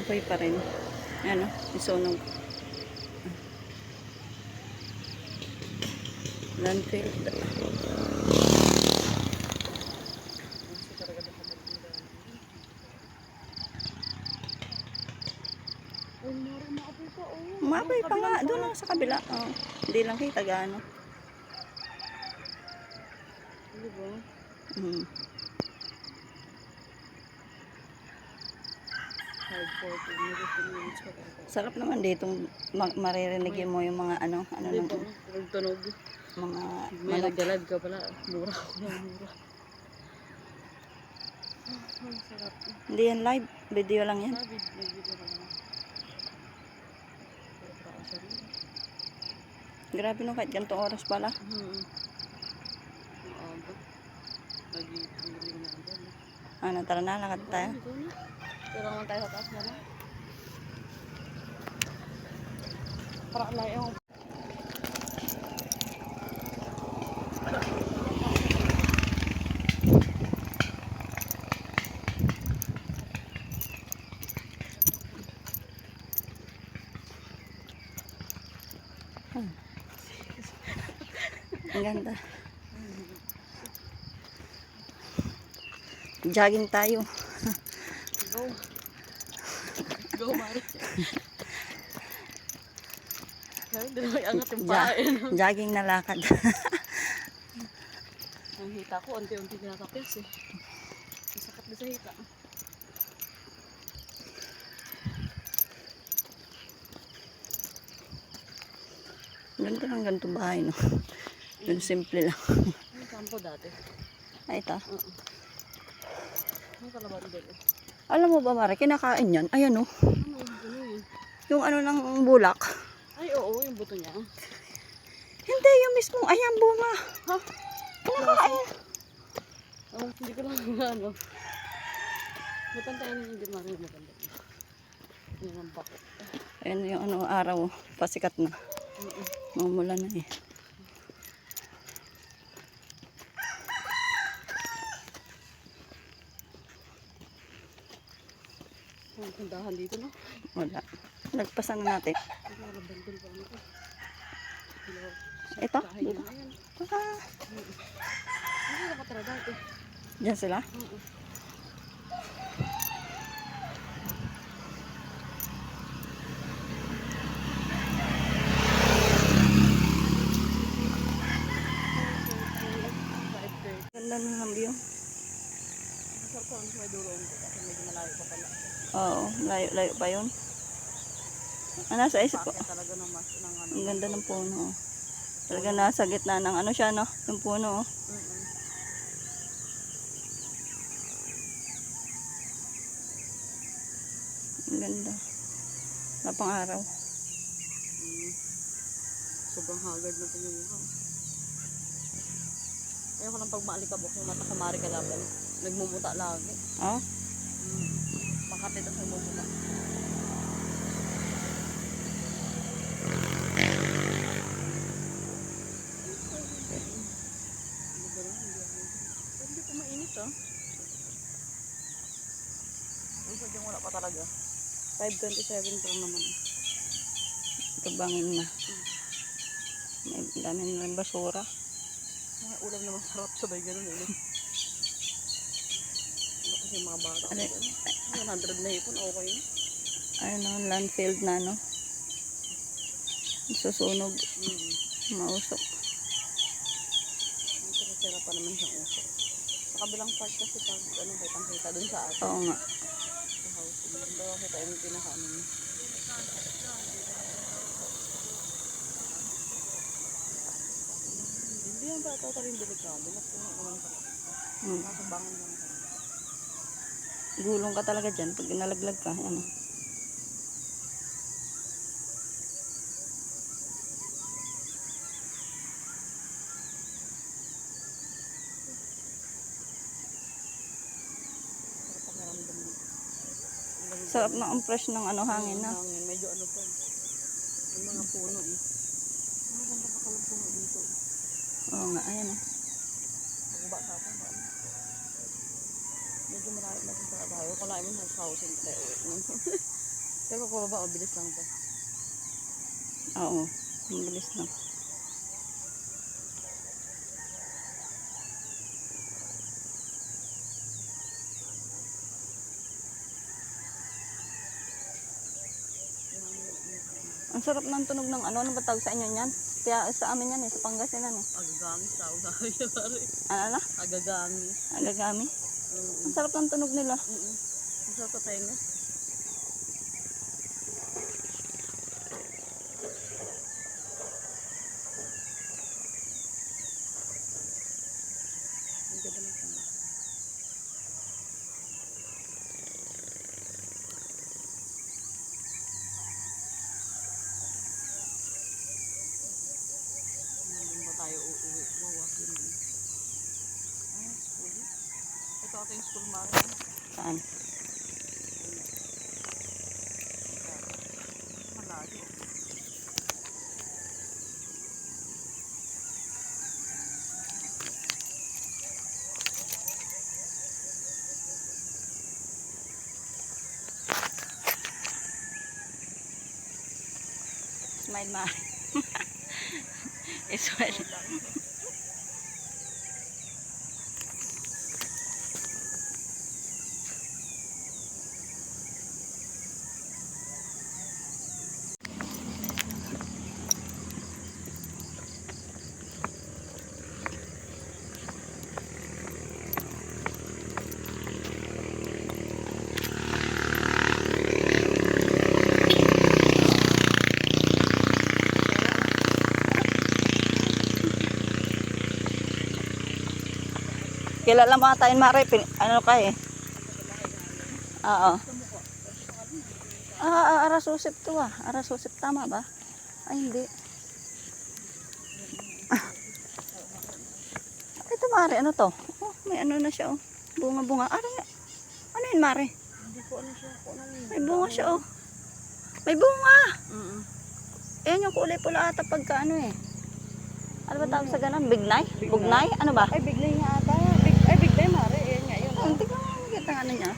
apoy pa rin. Ano, isunog. Landfill. Maapoy pa nga. Doon lang sa kabila. Oh, hindi lang kita gaano. Diba? Hmm. 5:40 minutes pa tayo. Sarap naman dito maririnig mo yung mga ano Diba? ng Tunog. mga May manok. nagdalive ka pala. Mura ako ng mura. Ang sarap. Hindi yan live. Video lang yan. Nag-video ka lang. Grabe no, kahit ganitong oras pala. Maaga. Nag-iiling na agad. Ano, tara na, lakad tayo. Tira naman tayo sa taas naman. Para na yung Ang ganda. Jogging tayo. go. Go, Mari. Hindi na angat yung pain. Jogging na lakad. Ang hita ko, unti-unti tinatapos eh. Masakit na sa hita. Ganda ng ganito bahay, no? Yung simple lang. Ano kampo dati? Ay, ito. Ano kalaban din eh? Alam mo ba, Mare, kinakain yan. Ayan, no? Ano yun? Yung ano ng bulak. Ay, oo, yung buto niya. Hindi, yung mismong, ayan, bunga. Ha? Kinakain. Oh, hindi ko lang ano. Matantayan yung hindi Mari maganda. Yan ang bako. Ayan yung ano, araw. Pasikat na. Mamula na eh. Ang tindahan dito, no? Wala. Nagpasan na natin. Bandol pa ano ko. Ito? Kahay Dito. na yan. Ah, Hindi nakatara dati. dyan sila? Ganda na ng view. Masarap ko ang may duroon ko kasi medyo malayo pa pala. Oo, layo pa yun. Ah, nasa isip ko. Kaya talaga ng mas ng ano. Ang ganda ng puno. Oh. Talaga nasa gitna ng ano siya, no? Yung puno. Oh. Ang ganda. Lapang araw. Sobrang haggard na ito yung mukha. Ayoko lang pag maalikabok yung mata ko Mari kalaban. Nagmumuta lagi. Oh? Makapit at nagmumuta. Hindi pa mainit ah. Ang sadyang wala pa talaga. 5:27 pa lang naman. Tubangin na. May dami na rin basura. Ay, ulam naman sarap sabay ganun eh. No? Ano kasi yung mga bata. Ano? 100 na hipon, okay na. Ano, landfill na, no? Susunog. Mausok. Tira-tira pa naman siyang usok. Sa kabilang part kasi pag ano, kitang-kita dun sa atin. Oo nga. Sa housing. Hindi ako kita yung pinakaano niya. Hindi yan ba ito rin delikado? Napuno naman sa nasa bangon lang ka. Gulong ka talaga dyan pag nalaglag ka. Ano? Sarap na ang fresh ng ano, hangin na. Hangin, medyo ano pa. Yung mga puno eh. Ano ba pa kalang puno dito? Oo nga, ayan eh. Pagba sa atin ba? Medyo malayo na sa tayo. Kalahin mo sa housing tayo. Pero kung ba, bilis lang to. Oo, mabilis lang. Ang sarap ng tunog ng ano ba tawag sa inyo niyan? Kaya sa amin yan sa Pangasinan Agagamis tao gaya pare. Ano? Agagamis. Agagami. Oo. Ang sarap ng tunog nila. Masarap pa tayo nga. Ang ganda ng tanong. Nandun ba tayo uuwi? Wawakin din. School. Ito ata yung school mara. Saan? Malayo. Smile Mari. Smile. Kilala mo tayo Mari, ano ka eh? Oo. Arasusip to Arasusip tama ba? Ay hindi. Ito Mari, ano to? Oh, may ano na siya oh. Bunga-bunga. Ano yun Mari? Hindi ko ano siya. Kung ano yun. May bunga siya oh. May bunga. Mm-mm. Ayan yung kulay pula ata pagka ano eh. Ano ba tawag sa ganun? Bignay? Bugnay? Ano ba? Ay, biglay nga ata. Biglay, Mare. Ayan nga yun. Hindi ko makikita ang ano niya.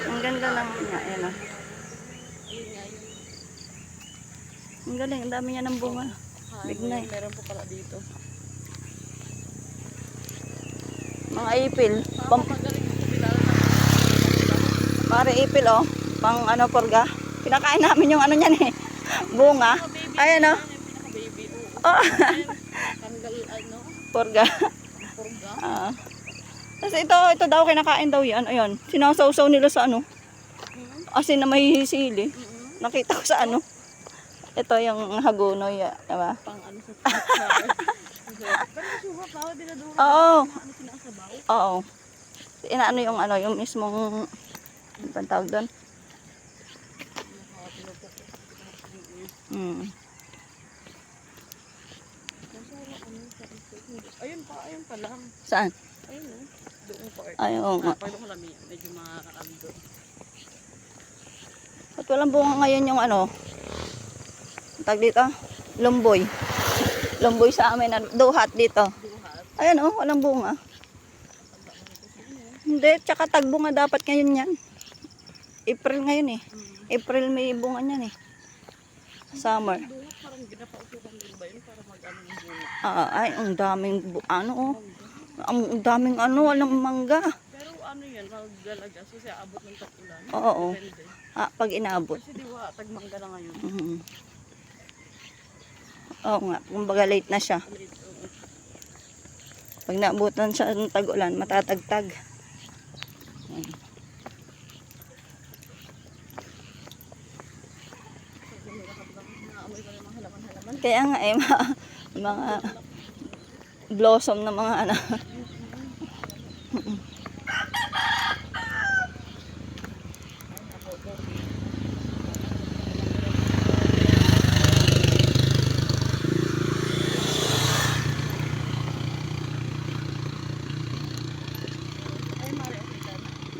Ang ganda lang niya. Ayan oh. Ayun nga yun. Ang galing. Ang dami niya ng bunga. Bignay. Meron po pala dito. Mga ipil. Magaling ko bilala na. Mari ipil oh. Pang ano porga. Pinakain namin yung ano niyan eh. Bunga. Ayan oh. Pinaka-baby. Oh. Tanggal ano. Porga. Purga. Tapos ito daw kinakain daw yan. Ayun. Sinasawsaw nila sa ano. Asin na may sili. Nakita ko sa ano. Ito yung hagunoy. Diba? Pang ano sa pizza. Pero suha pa. Dinaduro. Oo. Ano sinasabaw? Oo. Inaano yung ano. Yung mismong. Ano bang tawag doon? Hmm. Ayun pa lang. Saan? Ayun o. Doon pa. Ayun nga. Pwede ko lami. Medyo makakando. At walang bunga ngayon yung ano. Tag dito. Lumboy. Lumboy sa amin. Duhat dito. Ayan oh. Walang bunga. Hindi. Tsaka tagbunga dapat ngayon yan. April ngayon eh. April may bunga niyan eh. Summer. Duhat parang ginapausukan din ba yun para mag-ano yung bunga? Ay, ang daming ano oh. Ang daming ano, walang mangga. Pero ano yan, magdalaga. So siya abot ng tag-ulan. Oo. Depende. Pag inabot. Kasi di ba, tagmangga na ngayon. Oo nga, kumbaga late na siya. Pag naabutan siya ng tag-ulan, matatagtag. Ayan. Naamoy pa rin mga halaman-halaman. Kaya nga eh, mga blossom na mga ano.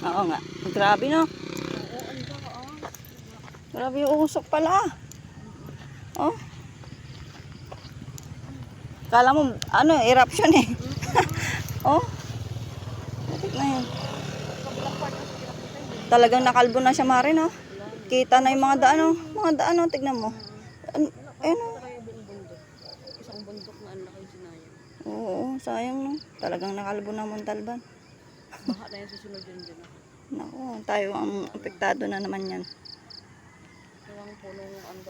Oo nga. Grabe no. Grabe yung usok pala. Oh. Kala mo, ano, eruption eh. Oh. Bakit na yun? Kabilang part na Talagang nakalbo na siya, Mare, no? Kita na yung mga daan, oh. Mga daan, oh. Tignan mo. Ayun, oh. Kaya buong bundok. Isang bundok na ang laki sinayang. Oo, sayang, no? Talagang nakalbo na Montalban. Baha na yan susunod yun dyan. Naku, tayo ang apektado na naman yan. Kaya ang punong ano